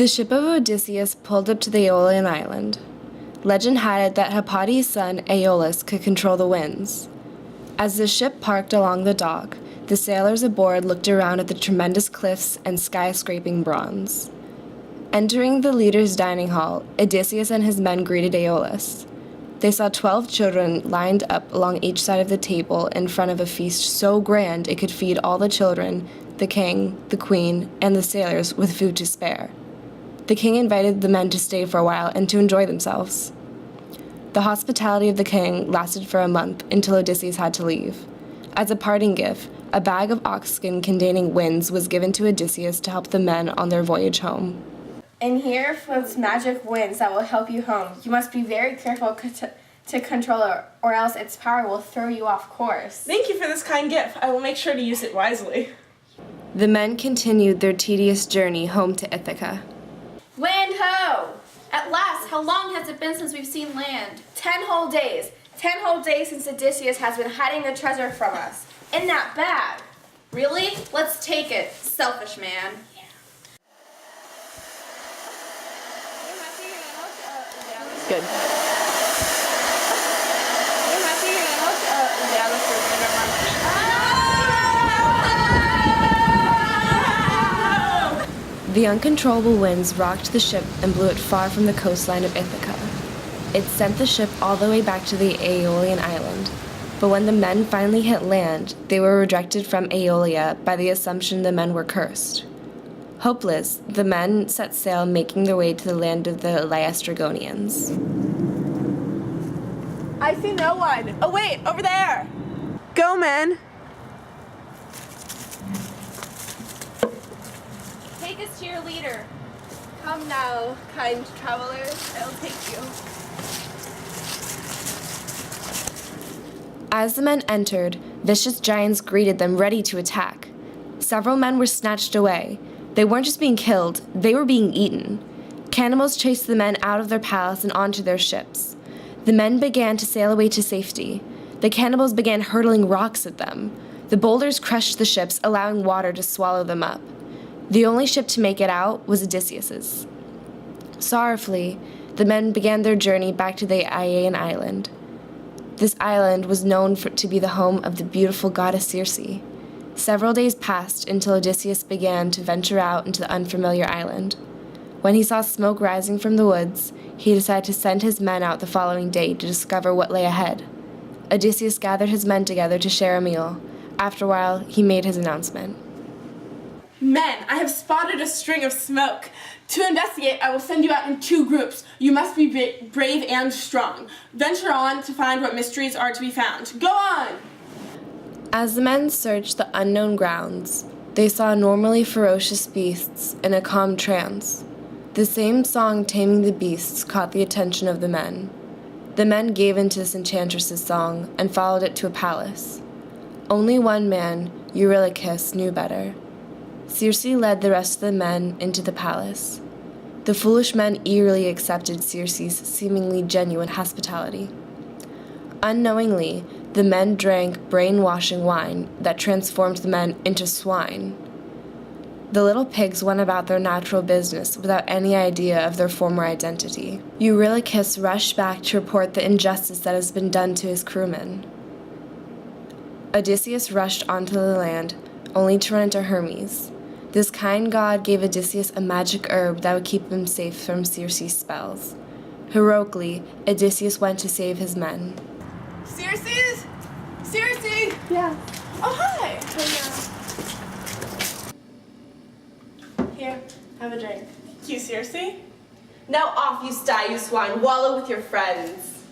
The ship of Odysseus pulled up to the Aeolian island. Legend had it that Hypatia's son Aeolus could control the winds. As the ship parked along the dock, the sailors aboard looked around at the tremendous cliffs and skyscraping bronze. Entering the leader's dining hall, Odysseus and his men greeted Aeolus. They saw 12 children lined up along each side of the table in front of a feast so grand it could feed all the children, the king, the queen, and the sailors with food to spare. The king invited the men to stay for a while and to enjoy themselves. The hospitality of the king lasted for a month until Odysseus had to leave. As a parting gift, a bag of ox skin containing winds was given to Odysseus to help the men on their voyage home. In here floats magic winds that will help you home. You must be very careful to control it, or else its power will throw you off course. Thank you for this kind gift. I will make sure to use it wisely. The men continued their tedious journey home to Ithaca. Land ho! At last, how long has it been since we've seen land? 10 whole days. 10 whole days since Odysseus has been hiding the treasure from us. In that bag. Really? Let's take it. Selfish man. Good. The uncontrollable winds rocked the ship and blew it far from the coastline of Ithaca. It sent the ship all the way back to the Aeolian island, but when the men finally hit land, they were rejected from Aeolia by the assumption the men were cursed. Hopeless, the men set sail, making their way to the land of the Laestrygonians. I see no one. Oh wait, over there. Go, men. Take us to your leader. Come now, kind travelers. I'll take you. As the men entered, vicious giants greeted them, ready to attack. Several men were snatched away. They weren't just being killed, they were being eaten. Cannibals chased the men out of their palace and onto their ships. The men began to sail away to safety. The cannibals began hurtling rocks at them. The boulders crushed the ships, allowing water to swallow them up. The only ship to make it out was Odysseus's. Sorrowfully, the men began their journey back to the Aeaean island. This island was known to be the home of the beautiful goddess Circe. Several days passed until Odysseus began to venture out into the unfamiliar island. When he saw smoke rising from the woods, he decided to send his men out the following day to discover what lay ahead. Odysseus gathered his men together to share a meal. After a while, he made his announcement. Men, I have spotted a string of smoke. To investigate, I will send you out in 2 groups. You must be brave and strong. Venture on to find what mysteries are to be found. Go on! As the men searched the unknown grounds, they saw normally ferocious beasts in a calm trance. The same song, Taming the Beasts, caught the attention of the men. The men gave in to this enchantress's song and followed it to a palace. Only one man, Eurylochus, knew better. Circe led the rest of the men into the palace. The foolish men eagerly accepted Circe's seemingly genuine hospitality. Unknowingly, the men drank brainwashing wine that transformed the men into swine. The little pigs went about their natural business without any idea of their former identity. Eurylochus rushed back to report the injustice that has been done to his crewmen. Odysseus rushed onto the land, only to run into Hermes. This kind god gave Odysseus a magic herb that would keep him safe from Circe's spells. Heroically, Odysseus went to save his men. Circe? Circe? Yeah. Oh, hi. Here, have a drink. Thank you, Circe. Now off you sty, you swine. Wallow with your friends.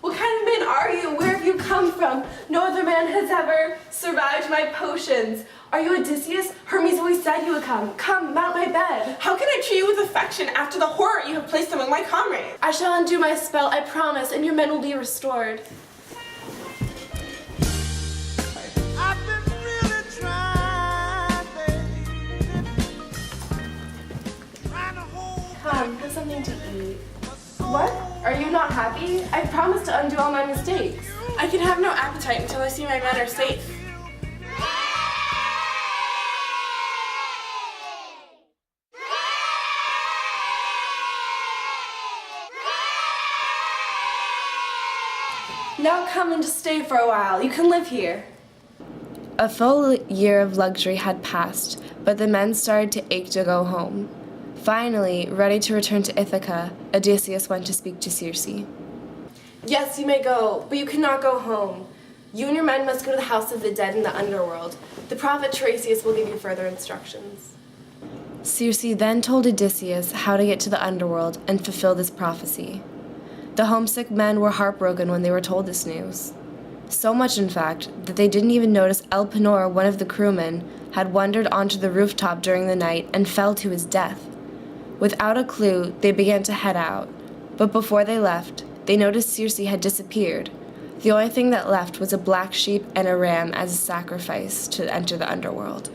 What kind of man are you? Where have you come from? No other man has ever survived my potions. Are you Odysseus? Hermes always said you would come. Come, mount my bed. How can I treat you with affection after the horror you have placed among my comrades? I shall undo my spell, I promise, and your men will be restored. I've been really trying, trying to hold Come, have something to eat. What? Are you not happy? I promised to undo all my mistakes. I can have no appetite until I see my men are safe. Now come and just stay for a while. You can live here. A full year of luxury had passed, but the men started to ache to go home. Finally, ready to return to Ithaca, Odysseus went to speak to Circe. Yes, you may go, but you cannot go home. You and your men must go to the house of the dead in the underworld. The prophet Tiresias will give you further instructions. Circe then told Odysseus how to get to the underworld and fulfill this prophecy. The homesick men were heartbroken when they were told this news. So much, in fact, that they didn't even notice Elpenor, one of the crewmen, had wandered onto the rooftop during the night and fell to his death. Without a clue, they began to head out, but before they left, they noticed Circe had disappeared. The only thing that left was a black sheep and a ram as a sacrifice to enter the underworld.